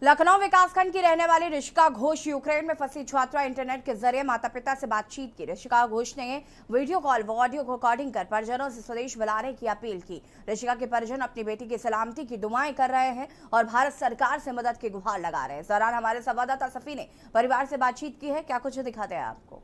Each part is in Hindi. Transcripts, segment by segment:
लखनऊ विकासखंड की रहने वाली ऋषिका घोष यूक्रेन में फंसी छात्रा इंटरनेट के जरिए माता पिता से बातचीत की। ऋषिका घोष ने वीडियो कॉल व ऑडियो रिकॉर्डिंग कर परिजनों से स्वदेश बुलाने की अपील की। ऋषिका के परिजन अपनी बेटी की सलामती की दुआएं कर रहे हैं और भारत सरकार से मदद की गुहार लगा रहे हैं। इस दौरान हमारे संवाददाता सफी ने परिवार से बातचीत की है, क्या कुछ दिखाते हैं आपको।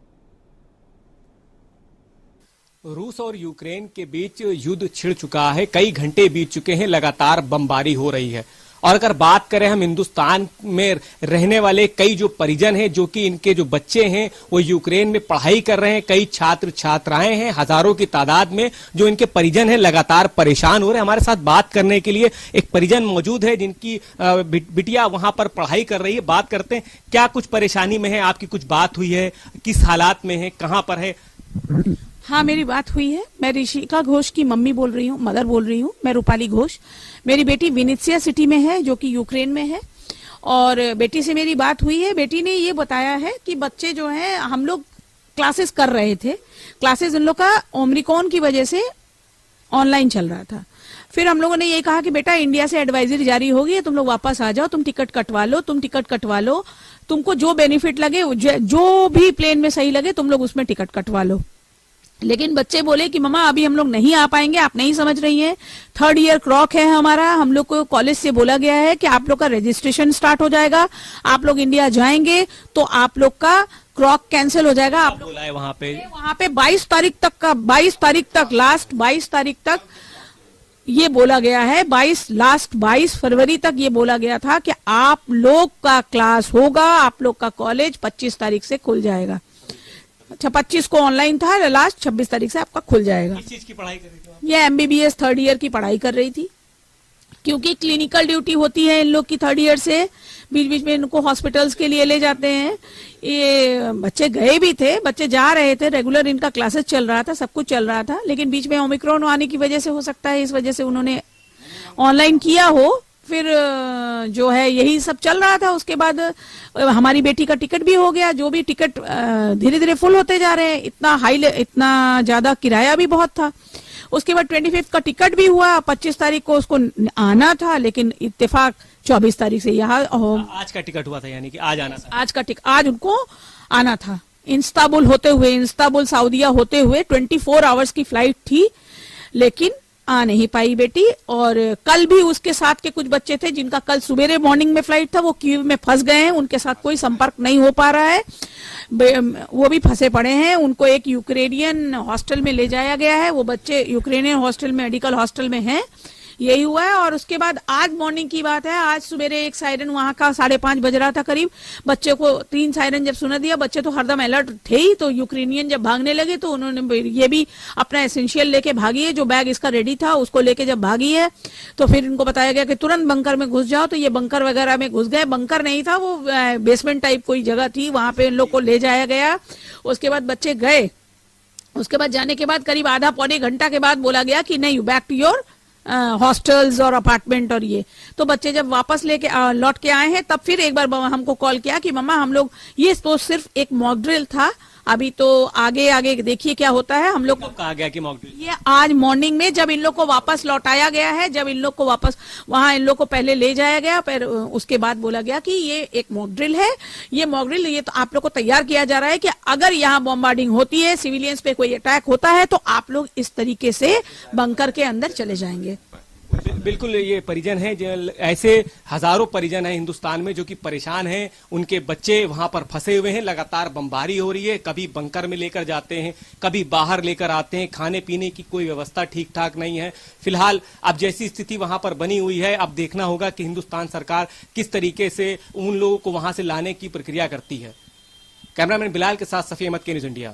रूस और यूक्रेन के बीच युद्ध छिड़ चुका है, कई घंटे बीत चुके हैं, लगातार बमबारी हो रही है। और अगर बात करें हम हिंदुस्तान में रहने वाले कई जो परिजन हैं, जो कि इनके जो बच्चे हैं वो यूक्रेन में पढ़ाई कर रहे हैं, कई छात्र छात्राएं हैं हजारों की तादाद में, जो इनके परिजन हैं लगातार परेशान हो रहे हैं। हमारे साथ बात करने के लिए एक परिजन मौजूद है जिनकी बिटिया वहां पर पढ़ाई कर रही है। बात करते हैं, क्या कुछ परेशानी में है, आपकी कुछ बात हुई है, किस हालात में है, कहां पर है? हाँ, मेरी बात हुई है। मैं ऋषिका घोष की मम्मी बोल रही हूँ, मदर बोल रही हूँ। मैं रूपाली घोष। मेरी बेटी विनित्सिया सिटी में है, जो कि यूक्रेन में है, और बेटी से मेरी बात हुई है। बेटी ने ये बताया है कि बच्चे जो हैं, हम लोग क्लासेस कर रहे थे, क्लासेस इन लोग का ओमिक्रॉन की वजह से ऑनलाइन चल रहा था। फिर हम लोगों ने ये कहा कि बेटा इंडिया से एडवाइजरी जारी होगी, तुम लोग वापस आ जाओ, तुम टिकट कटवा लो, तुमको जो बेनिफिट लगे, जो भी प्लेन में सही लगे, तुम लोग उसमें टिकट कटवा लो। लेकिन बच्चे बोले कि मम्मा अभी हम लोग नहीं आ पाएंगे, आप नहीं समझ रही हैं, 3rd ईयर क्रॉक है हमारा, हम लोग को कॉलेज से बोला गया है कि आप लोग का रजिस्ट्रेशन स्टार्ट हो जाएगा, आप लोग इंडिया जाएंगे तो आप लोग का क्रॉक कैंसिल हो जाएगा। आप बोला है वहां पे 22 तारीख तक लास्ट 22 तारीख तक ये बोला गया है, लास्ट 22 फरवरी तक ये बोला गया था कि आप लोग का क्लास होगा, आप लोग का कॉलेज 25 तारीख से खुल जाएगा। अच्छा, 25 को ऑनलाइन था, लास्ट 26 तारीख से आपका खुल जाएगा। किस चीज की पढ़ाई कर रही थी आप? ये MBBS 3rd ईयर की पढ़ाई कर रही थी, क्योंकि क्लिनिकल ड्यूटी होती है इन लोग की 3rd ईयर से। बीच बीच में इनको हॉस्पिटल्स के लिए ले जाते हैं। ये बच्चे गए भी थे, बच्चे जा रहे थे, रेगुलर इनका क्लासेस चल रहा था, सब कुछ चल रहा था, लेकिन बीच में ओमिक्रॉन आने की वजह से हो सकता है, इस वजह से उन्होंने ऑनलाइन किया हो। फिर जो है यही सब चल रहा था। उसके बाद हमारी बेटी का टिकट भी हो गया, जो भी टिकट धीरे धीरे फुल होते जा रहे हैं, इतना ज्यादा किराया भी बहुत था। उसके बाद 25 का टिकट भी हुआ, 25 तारीख को उसको आना था, लेकिन इत्तेफाक 24 तारीख से यहाँ आज का टिकट हुआ था, यानी कि आज आना था। आज उनको आना था। इस्तांबुल सऊदीया होते हुए 24 आवर्स की फ्लाइट थी, लेकिन आ नहीं पाई बेटी। और कल भी उसके साथ के कुछ बच्चे थे जिनका कल सुबेरे मॉर्निंग में फ्लाइट था, वो कीव में फंस गए हैं, उनके साथ कोई संपर्क नहीं हो पा रहा है, वो भी फंसे पड़े हैं। उनको एक यूक्रेनियन हॉस्टल में ले जाया गया है, वो बच्चे यूक्रेनियन हॉस्टल, मेडिकल हॉस्टल में हैं। यही हुआ है। और उसके बाद आज मॉर्निंग की बात है, आज सुबेरे एक सायरन वहां का 5:30 बज रहा था करीब, बच्चे को 3 सायरन जब सुना दिया, बच्चे तो हरदम अलर्ट थे ही, तो यूक्रेनियन जब भागने लगे तो उन्होंने ये भी अपना एसेंशियल लेके भागी है, जो बैग इसका रेडी था उसको लेके जब भागी है, तो फिर इनको बताया गया कि तुरंत बंकर में घुस जाओ। तो ये बंकर वगैरह में घुस गए। बंकर नहीं था, वो बेसमेंट टाइप कोई जगह थी, वहां पे इन लोग को ले जाया गया। उसके बाद बच्चे गए। उसके बाद जाने के बाद करीब आधा पौने घंटा के बाद बोला गया कि नहीं, बैक टू योर हॉस्टल्स और अपार्टमेंट। और ये तो बच्चे जब वापस लेके लौट के आए हैं, तब फिर एक बार हमको कॉल किया कि मम्मा हम लोग, ये तो सिर्फ एक मॉक ड्रिल था, अभी तो आगे देखिए क्या होता है। हम लोग को कहा गया कि मॉक ड्रिल, ये आज मॉर्निंग में जब इन लोग को वापस लौटाया गया है, जब इन लोग को वापस वहां इन लोग को पहले ले जाया गया, फिर उसके बाद बोला गया कि ये एक मॉक ड्रिल है। ये मॉक ड्रिल, ये तो आप लोग को तैयार किया जा रहा है कि अगर यहाँ बॉम्बार्डिंग होती है, सिविलियंस पे कोई अटैक होता है, तो आप लोग इस तरीके से बंकर के अंदर चले जाएंगे। बिल्कुल, ये परिजन हैं, ऐसे हजारों परिजन हैं हिंदुस्तान में जो कि परेशान हैं, उनके बच्चे वहां पर फंसे हुए हैं, लगातार बमबारी हो रही है, कभी बंकर में लेकर जाते हैं, कभी बाहर लेकर आते हैं, खाने पीने की कोई व्यवस्था ठीक ठाक नहीं है। फिलहाल अब जैसी स्थिति वहां पर बनी हुई है, अब देखना होगा कि हिंदुस्तान सरकार किस तरीके से उन लोगों को वहां से लाने की प्रक्रिया करती है। कैमरामैन बिलाल के साथ सफी अहमद के न्यूज़ इंडिया।